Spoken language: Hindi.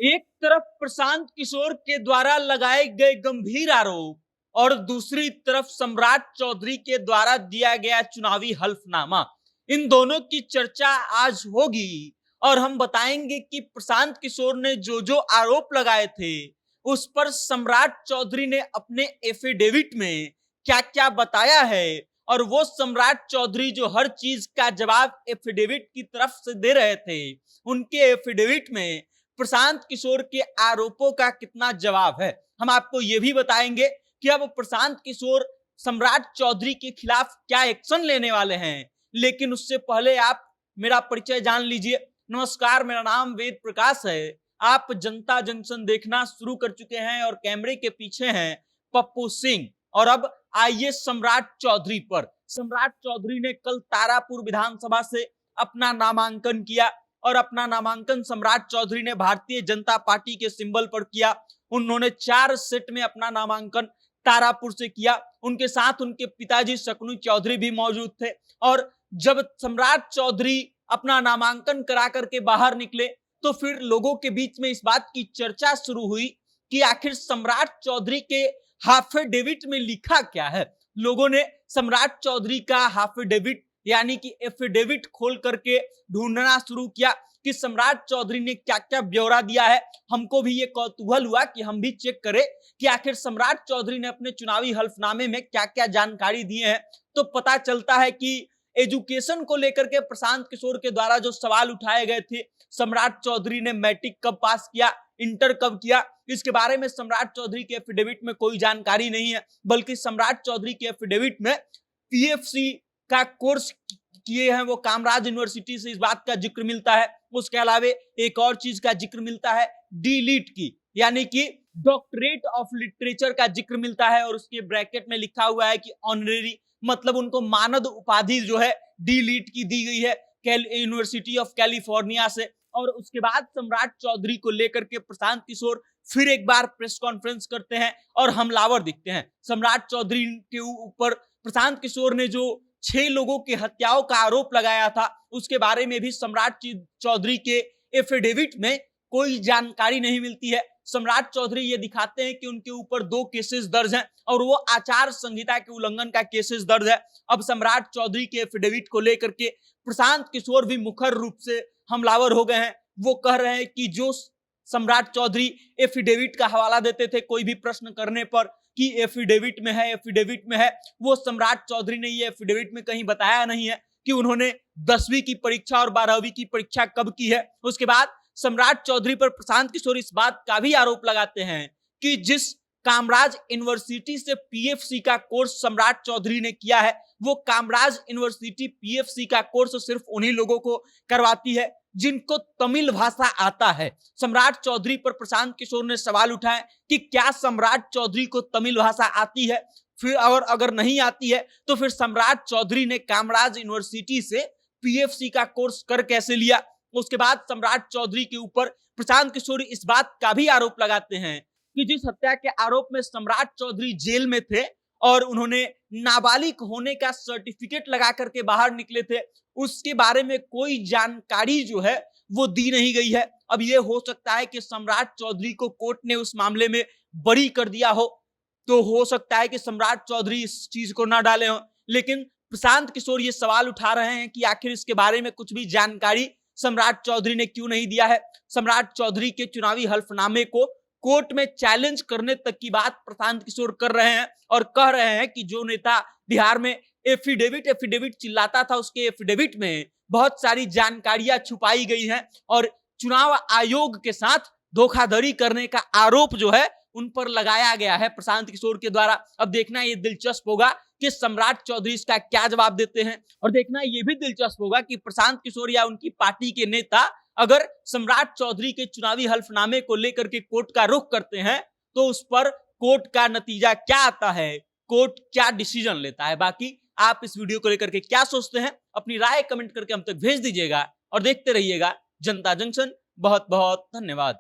एक तरफ प्रशांत किशोर के द्वारा लगाए गए गंभीर आरोप और दूसरी तरफ सम्राट चौधरी के द्वारा दिया गया चुनावी हल्फनामा, इन दोनों की चर्चा आज होगी और हम बताएंगे कि प्रशांत किशोर ने जो जो आरोप लगाए थे उस पर सम्राट चौधरी ने अपने एफिडेविट में क्या क्या बताया है और वो सम्राट चौधरी जो हर चीज का जवाब एफिडेविट की तरफ से दे रहे थे, उनके एफिडेविट में प्रशांत किशोर के आरोपों का कितना जवाब है। हम आपको यह भी बताएंगे कि अब प्रशांत किशोर सम्राट चौधरी के खिलाफ क्या एक्शन लेने वाले हैं, लेकिन उससे पहले आप मेरा परिचय जान लीजिए। नमस्कार, मेरा नाम वेद प्रकाश है। आप जनता जंक्शन देखना शुरू कर चुके हैं और कैमरे के पीछे हैं पप्पू सिंह। और अब आइए सम्राट चौधरी पर। सम्राट चौधरी ने कल तारापुर विधानसभा से अपना नामांकन किया और अपना नामांकन सम्राट चौधरी ने भारतीय जनता पार्टी के सिंबल पर किया। उन्होंने 4 सेट में अपना नामांकन तारापुर से किया। उनके साथ उनके पिताजी शकुनी चौधरी भी मौजूद थे। और जब सम्राट चौधरी अपना नामांकन करा करके बाहर निकले तो फिर लोगों के बीच में इस बात की चर्चा शुरू हुई कि आखिर सम्राट चौधरी के हाफिडेविट में लिखा क्या है। लोगों ने सम्राट चौधरी का हाफिडेविट यानी कि एफिडेविट खोल करके ढूंढना शुरू किया कि सम्राट चौधरी ने क्या क्या ब्यौरा दिया है। हमको भी ये कौतूहल हुआ कि हम भी चेक करें कि आखिर सम्राट चौधरी ने अपने चुनावी हल्फनामे में क्या क्या जानकारी दी है। तो पता चलता है कि एजुकेशन को लेकर के प्रशांत किशोर के द्वारा जो सवाल उठाए गए थे, सम्राट चौधरी ने मैट्रिक कब पास किया, इंटर कब किया, इसके बारे में सम्राट चौधरी के एफिडेविट में कोई जानकारी नहीं है। बल्कि सम्राट चौधरी के एफिडेविट में पीएफसी का कोर्स किए हैं वो कामराज यूनिवर्सिटी से, इस बात का जिक्र मिलता है। उसके अलावा एक और चीज का जिक्र मिलता है डी.लिट की, यानी कि डॉक्टरेट ऑफ लिटरेचर का जिक्र मिलता है। और उसके ब्रैकेट में लिखा हुआ है कि ऑनरेरी, मतलब उनको मानद उपाधि जो है डी.लिट की दी गई है यूनिवर्सिटी ऑफ कैलिफोर्निया से। और उसके बाद सम्राट चौधरी को लेकर के प्रशांत किशोर फिर एक बार प्रेस कॉन्फ्रेंस करते हैं और हमलावर दिखते हैं। सम्राट चौधरी के ऊपर प्रशांत किशोर ने जो 6 लोगों की हत्याओं का आरोप लगाया था, उसके बारे में भी सम्राट चौधरी के एफिडेविट में कोई जानकारी नहीं मिलती है। सम्राट चौधरी ये दिखाते हैं कि उनके ऊपर 2 केसेस दर्ज हैं और वो आचार संहिता के उल्लंघन का केसेस दर्ज है। अब सम्राट चौधरी के एफिडेविट को लेकर के प्रशांत किशोर भी मुखर रूप से हमलावर हो गए हैं। वो कह रहे हैं कि जो सम्राट चौधरी एफिडेविट का हवाला देते थे कोई भी प्रश्न करने पर कि एफिडेविट में है, एफिडेविट में है, वो सम्राट चौधरी ने ये एफिडेविट में कहीं बताया नहीं है कि उन्होंने 10वीं की परीक्षा और 12वीं की परीक्षा कब की है। उसके बाद सम्राट चौधरी पर प्रशांत किशोर इस बात का भी आरोप लगाते हैं कि जिस कामराज यूनिवर्सिटी से पीएफसी का कोर्स सम्राट चौधरी ने किया है, वो कामराज यूनिवर्सिटी पीएफसी का कोर्स सिर्फ उन्हीं लोगों को करवाती है जिनको तमिल भाषा आता है। सम्राट चौधरी पर प्रशांत किशोर ने सवाल उठाए कि क्या सम्राट चौधरी को तमिल भाषा आती है, फिर और अगर नहीं आती है तो फिर सम्राट चौधरी ने कामराज यूनिवर्सिटी से पीएफसी का कोर्स कर कैसे लिया। उसके बाद सम्राट चौधरी के ऊपर प्रशांत किशोर इस बात का भी आरोप लगाते हैं कि जिस हत्या के आरोप में सम्राट चौधरी जेल में थे और उन्होंने नाबालिग होने का सर्टिफिकेट लगा करके बाहर निकले थे, उसके बारे में कोई जानकारी जो है वो दी नहीं गई है। अब ये हो सकता है कि सम्राट चौधरी को कोर्ट ने उस मामले में बरी कर दिया हो, तो हो सकता है कि सम्राट चौधरी इस चीज को ना डाले हो। लेकिन प्रशांत किशोर ये सवाल उठा रहे हैं कि आखिर इसके बारे में कुछ भी जानकारी सम्राट चौधरी ने क्यों नहीं दिया है। सम्राट चौधरी के चुनावी हल्फनामे को कोर्ट में चैलेंज करने तक की बात प्रशांत किशोर कर रहे हैं और कह रहे हैं कि जो नेता बिहार में एफिडेविट चिल्लाता था, उसके एफिडेविट में बहुत सारी जानकारियां छुपाई गई हैं और चुनाव आयोग के साथ धोखाधड़ी करने का आरोप जो है उन पर लगाया गया है प्रशांत किशोर के द्वारा। अब देखना ये दिलचस्प होगा कि सम्राट चौधरी इसका क्या जवाब देते हैं और देखना ये भी दिलचस्प होगा कि प्रशांत किशोर या उनकी पार्टी के नेता अगर सम्राट चौधरी के चुनावी हल्फनामे को लेकर के कोर्ट का रुख करते हैं तो उस पर कोर्ट का नतीजा क्या आता है, कोर्ट क्या डिसीजन लेता है। बाकी आप इस वीडियो को लेकर के क्या सोचते हैं, अपनी राय कमेंट करके हम तक भेज दीजिएगा और देखते रहिएगा जनता जंक्शन। बहुत बहुत धन्यवाद।